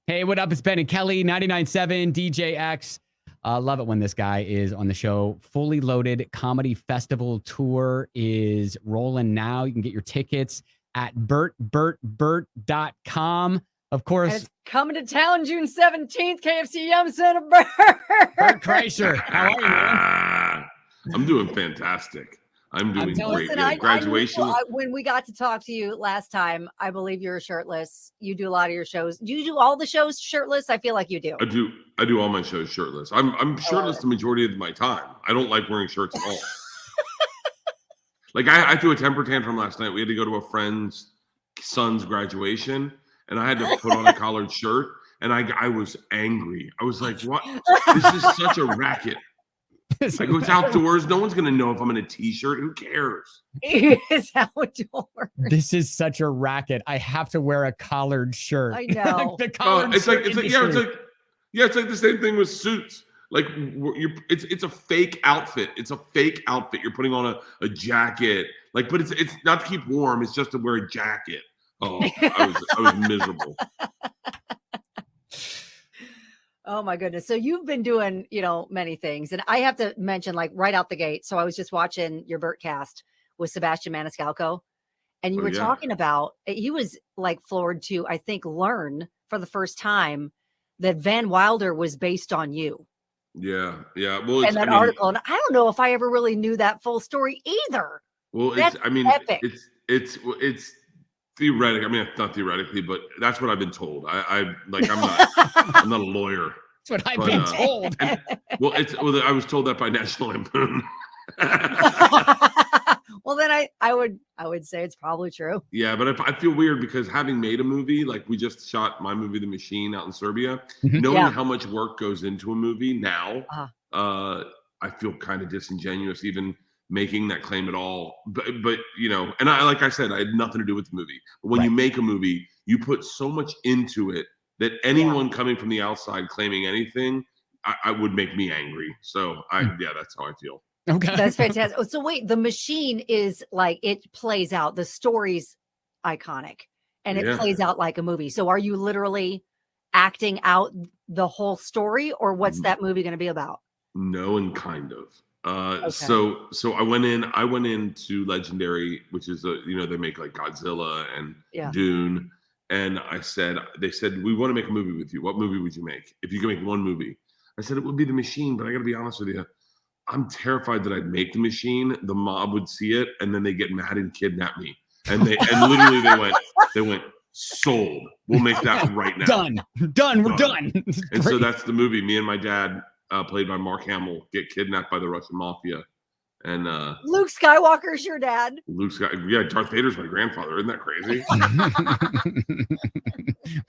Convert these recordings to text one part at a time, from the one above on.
Hey, what up? It's Ben and Kelly, 99.7 DJX. Love it when this guy is on the show. Fully Loaded Comedy Festival Tour is rolling now. You can get your tickets at bert.com. Of course, and it's coming to town June 17th, KFC Yum Center. Bert Kreischer. How are you, man? I'm doing fantastic. I'm doing great. Listen, graduation. When we got to talk to you last time, I believe you're shirtless. You do a lot of your shows. Do you do all the shows shirtless? I feel like you do. I do all my shows shirtless. I'm shirtless the majority of my time. I don't like wearing shirts at all. Like I threw a temper tantrum last night. We had to go to a friend's son's graduation, and I had to put on a collared shirt, and I was angry. I was like, "What? This is such a racket." Like it's outdoors. No one's gonna know if I'm in a t-shirt. Who cares? It's outdoors. This is such a racket. I have to wear a collared shirt. I know. It's like the same thing with suits. Like it's a fake outfit. It's a fake outfit. You're putting on a jacket. Like, but it's not to keep warm. It's just to wear a jacket. Oh, I was miserable. Oh my goodness. So you've been doing, many things. And I have to mention, like, right out the gate. So I was just watching your Bert cast with Sebastian Maniscalco. And you were talking about, he was like floored to, I think, learn for the first time that Van Wilder was based on you. Yeah. Well, and that article. And I don't know if I ever really knew that full story either. Well, epic. It's theoretic. I mean, not theoretically, but that's what I've been told. I'm not a lawyer. That's what I've been told. I was told that by National Lampoon. Well, then I would say it's probably true. Yeah, but I feel weird because having made a movie, like we just shot my movie, The Machine, out in Serbia, knowing how much work goes into a movie now, I feel kind of disingenuous even making that claim at all. But and like I said, I had nothing to do with the movie. But when you make a movie, you put so much into it that anyone coming from the outside claiming anything, I would make me angry. So that's how I feel. Okay. That's fantastic. So wait, The Machine is like, it plays out, the story's iconic and it plays out like a movie. So are you literally acting out the whole story, or what's that movie going to be about? No, and kind of. So I went into Legendary, which is they make like Godzilla and Dune. And they said, we want to make a movie with you. What movie would you make? If you could make one movie. I said, it would be The Machine, but I got to be honest with you. I'm terrified that I'd make The Machine. The mob would see it, and then they get mad and kidnap me. And literally they went, sold. We'll make that right now. Done. We're done. And so that's the movie. Me and my dad, played by Mark Hamill, get kidnapped by the Russian mafia. And Luke Skywalker's your dad. Darth Vader's my grandfather. Isn't that crazy?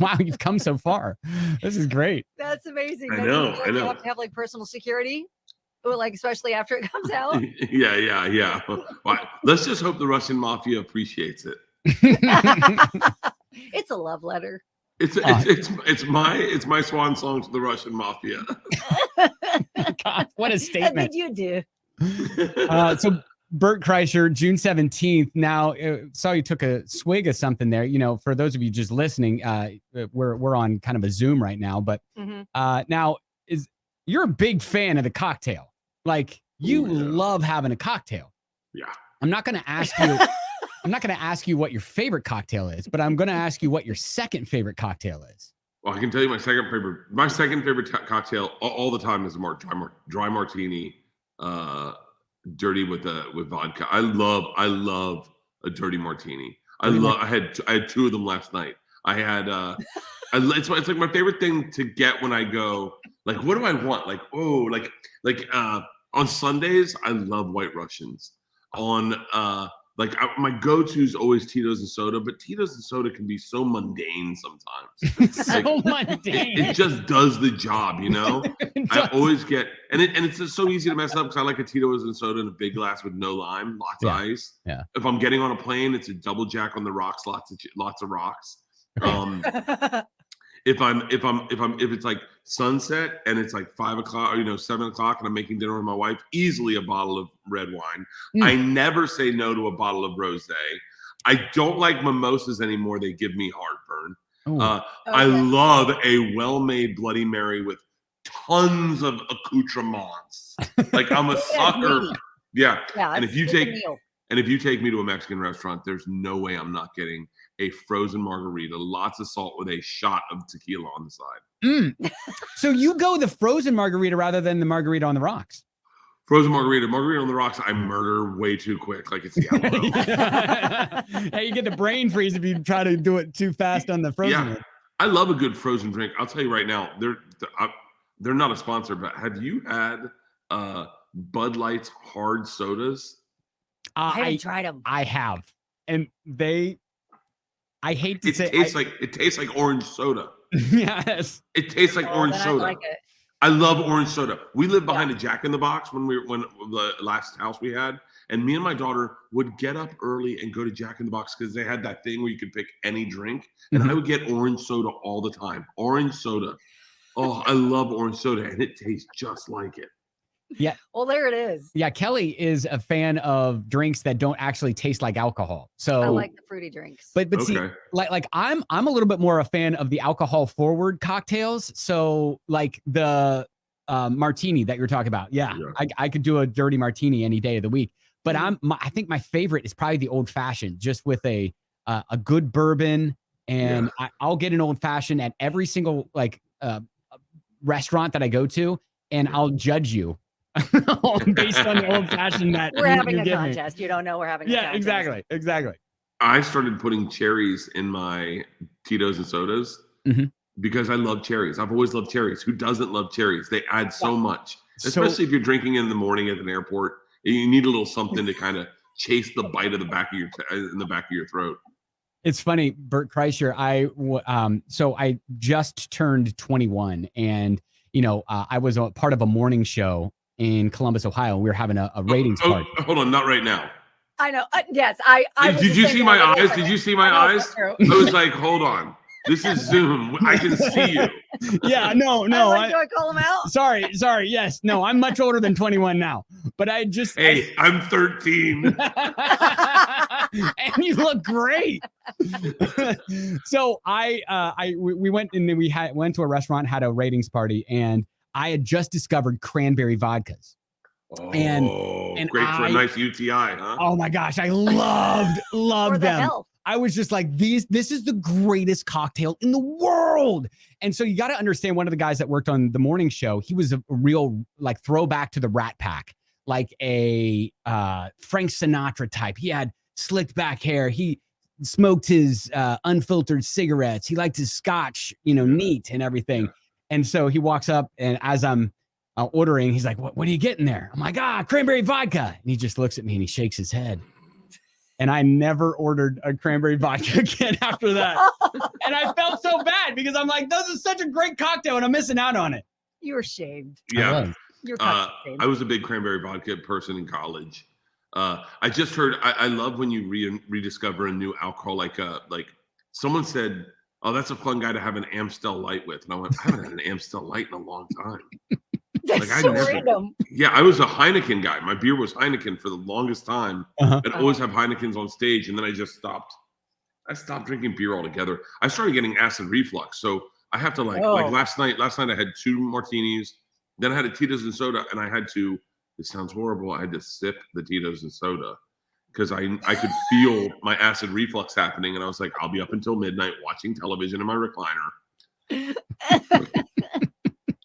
Wow, you've come so far. This is great. That's amazing. I know. You have to have like personal security, or like especially after it comes out. Yeah. Well, let's just hope the Russian mafia appreciates it. It's a love letter. It's my swan song to the Russian mafia. God, what a statement! I think you do. So Bert Kreischer, June 17th. Now, saw you took a swig of something there. For those of you just listening, we're on kind of a Zoom right now. But now you're a big fan of the cocktail. Like you love having a cocktail. Yeah. I'm not going to ask you. I'm not going to ask you what your favorite cocktail is, but I'm going to ask you what your second favorite cocktail is. Well, I can tell you my second favorite cocktail all the time is a dry martini, dirty with vodka. I love a dirty martini. I had two of them last night. I had it's like my favorite thing to get when I go. Like, what do I want? Like, on Sundays, I love White Russians. My go-to is always Tito's and soda, but Tito's and soda can be so mundane sometimes. Mundane. It just does the job, I always get, and it's just so easy to mess up because I like a Tito's and soda in a big glass with no lime, lots of ice. Yeah. If I'm getting on a plane, it's a double Jack on the rocks, lots of rocks. If it's like sunset and it's like 5 o'clock or 7 o'clock and I'm making dinner with my wife, easily a bottle of red wine. I never say no to a bottle of rosé. I don't like mimosas anymore. They give me heartburn. I love a well-made Bloody Mary with tons of accoutrements. Like I'm a sucker. Yeah. And if you take me to a Mexican restaurant, there's no way I'm not getting a frozen margarita, lots of salt with a shot of tequila on the side. So you go the frozen margarita rather than the margarita on the rocks? Frozen margarita on the rocks, I murder way too quick, like it's the Alamo. Hey, you get the brain freeze if you try to do it too fast on the frozen one. I love a good frozen drink. I'll tell you right now, they're not a sponsor, but have you had Bud Light's hard sodas? I haven't tried them. I have, and I hate to say it tastes like orange soda. Yes, it tastes like orange soda. I like it. I love orange soda. We lived behind a Jack in the Box when the last house we had, and me and my daughter would get up early and go to Jack in the Box because they had that thing where you could pick any drink, and I would get orange soda all the time. Orange soda. Oh, I love orange soda, and it tastes just like it. Yeah. Well, there it is. Yeah, Kelly is a fan of drinks that don't actually taste like alcohol. So I like the fruity drinks. But see, like I'm a little bit more a fan of the alcohol forward cocktails. So like the martini that you're talking about. Yeah. I could do a dirty martini any day of the week. But I think my favorite is probably the old fashioned, just with a good bourbon, and I'll get an old fashioned at every single restaurant that I go to, and I'll judge you based on the old fashioned that we're having a contest. You don't know we're having a contest. Exactly. I started putting cherries in my Tito's and sodas because I love cherries. I've always loved cherries. Who doesn't love cherries? They add so much, especially if you're drinking in the morning at an airport. You need a little something to kind of chase the bite of the back of in the back of your throat. It's funny, Bert Kreischer. So I just turned 21, and I was a part of a morning show in Columbus, Ohio. We were having a ratings party. Hold on, not right now. I know. Yes, I did you see my eyes? Did you see my eyes? I was like, hold on. This is Zoom. I can see you. Yeah, no. Do I call him out? Sorry. Yes, no. I'm much older than 21 now, but I'm 13. And you look great. So we went and then we went to a restaurant, had a ratings party, and I had just discovered cranberry vodkas. And great for a nice UTI, huh? Oh my gosh, I loved them. Health. I was just like, this is the greatest cocktail in the world. And so you got to understand, one of the guys that worked on the morning show, he was a real throwback to the Rat Pack, like a Frank Sinatra type. He had slicked back hair. He smoked his unfiltered cigarettes. He liked his scotch, neat and everything. Yeah. And so he walks up, and as I'm ordering, he's like, what are you getting there? I'm like, cranberry vodka. And he just looks at me and he shakes his head. And I never ordered a cranberry vodka again after that. And I felt so bad because I'm like, this is such a great cocktail and I'm missing out on it. You were shamed. Yeah. I was a big cranberry vodka person in college. I just heard, I love when you rediscover a new alcohol. Like someone said, oh, that's a fun guy to have an Amstel Light with. And I went, I haven't had an Amstel Light in a long time. That's random. Yeah, I was a Heineken guy. My beer was Heineken for the longest time. I'd always have Heinekens on stage, and then I just stopped. I stopped drinking beer altogether. I started getting acid reflux, so I have to like last night. Last night I had 2 martinis, then I had a Tito's and soda, and I had to. It sounds horrible. I had to sip the Tito's and soda because I could feel my acid reflux happening, and I was like, I'll be up until midnight watching television in my recliner.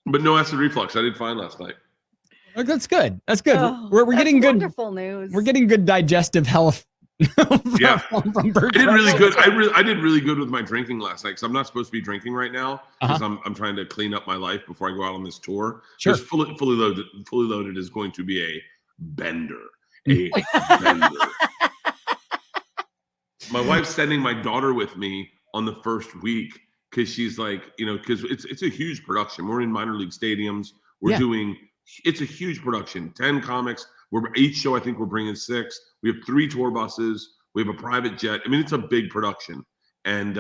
But no acid reflux. I did fine last night. Oh, that's good. That's good. Oh, we're getting good. Wonderful news. We're getting good digestive health. From Bert. I did really good. I did really good with my drinking last night because I'm not supposed to be drinking right now because I'm trying to clean up my life before I go out on this tour. Sure. Just fully loaded is going to be a bender. A bender. My wife's sending my daughter with me on the first week. Because she's like, because it's a huge production. We're in minor league stadiums. We're doing, it's a huge production. 10 comics. Each show, I think we're bringing 6. We have 3 tour buses. We have a private jet. I mean, it's a big production. And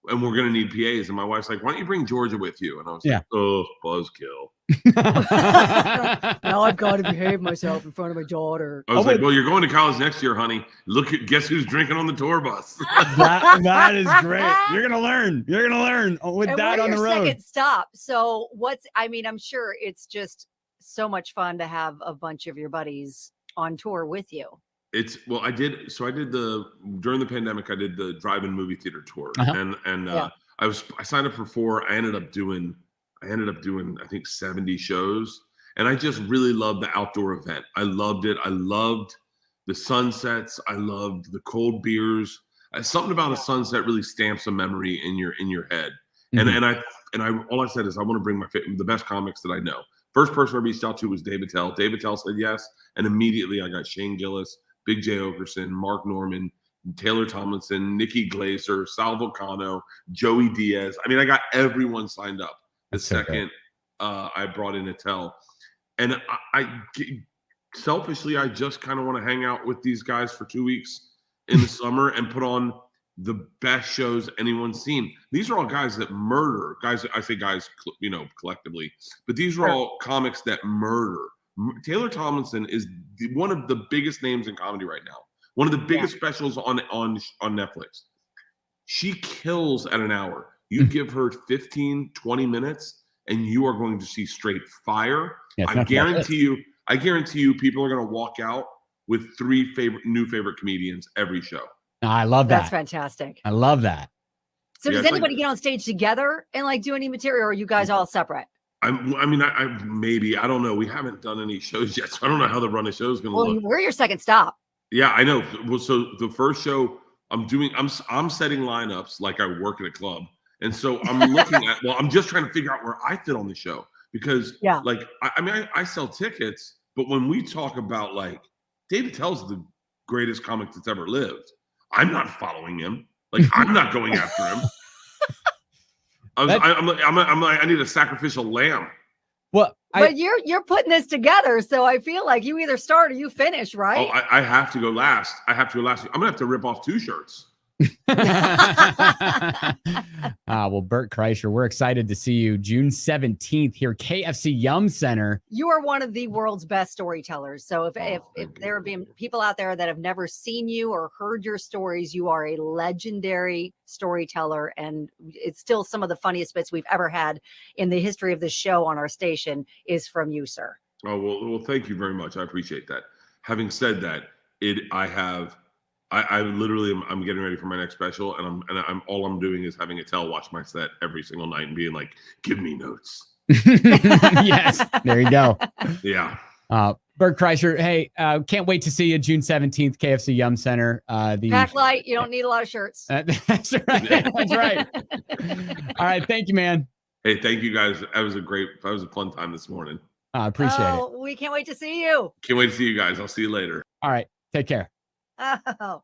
and we're gonna need PAs. And my wife's like, why don't you bring Georgia with you? And I was like, oh, buzzkill. Now I've got to behave myself in front of my daughter. I was like, well, you're going to college next year, honey. Guess who's drinking on the tour bus? that is great. You're gonna learn. You're gonna learn with that on the road. Second stop. So I'm sure it's just so much fun to have a bunch of your buddies on tour with you. I did during the pandemic, I did the drive-in movie theater tour, and I signed up for 4. I ended up doing I think 70 shows, and I just really loved the outdoor event. I loved it. I loved the sunsets. I loved the cold beers. Something about a sunset really stamps a memory in your head. Mm-hmm. And I all I said is I want to bring the best comics that I know. First person I reached out to was Dave Attell. Dave Attell said yes, and immediately I got Shane Gillis, Big J Okerson, Mark Norman, Taylor Tomlinson, Nikki Glaser, Sal Vulcano, Joey Diaz. I mean, I got everyone signed up the second I brought in Attell. And I selfishly, I just kind of want to hang out with these guys for 2 weeks in the summer and put on the best shows anyone's seen. These are all guys that murder. Guys, I say guys, collectively, but these are all comics that murder. Taylor Tomlinson is one of the biggest names in comedy right now. One of the biggest specials on Netflix. She kills at an hour. You give her 15, 20 minutes, and you are going to see straight fire. Yeah, I guarantee you people are going to walk out with 3 new favorite comedians every show. I love that. That's fantastic. I love that. So does anybody get on stage together and do any material, or are you guys all separate? I don't know. We haven't done any shows yet, so I don't know how the run of show is going to look. We're your second stop. Yeah, I know. Well, so the first show I'm setting lineups like I work at a club. And so I'm looking at, I'm just trying to figure out where I fit on the show because I sell tickets, but when we talk about David Attell's the greatest comic that's ever lived, I'm not following him. I'm not going after him. I need a sacrificial lamb. Well, but you're putting this together, so I feel like you either start or you finish, right? Oh, I have to go last. I'm gonna have to rip off 2 shirts. Well, Bert Kreischer, we're excited to see you June 17th here, KFC Yum Center. You are one of the world's best storytellers. So if there have been people out there that have never seen you or heard your stories, you are a legendary storyteller, and it's still some of the funniest bits we've ever had in the history of the show on our station is from you, sir. Oh, well, thank you very much. I appreciate that. Having said that, I literally I'm getting ready for my next special, and I'm all I'm doing is having Attell watch my set every single night and being like, give me notes. Yes, there you go. Yeah. Bert Kreischer, hey, can't wait to see you June 17th, KFC Yum Center. Pack light, you don't need a lot of shirts. That's right. That's right. All right, thank you, man. Hey, thank you guys. That was a fun time this morning. I appreciate it. We can't wait to see you. Can't wait to see you guys. I'll see you later. All right, take care. Oh.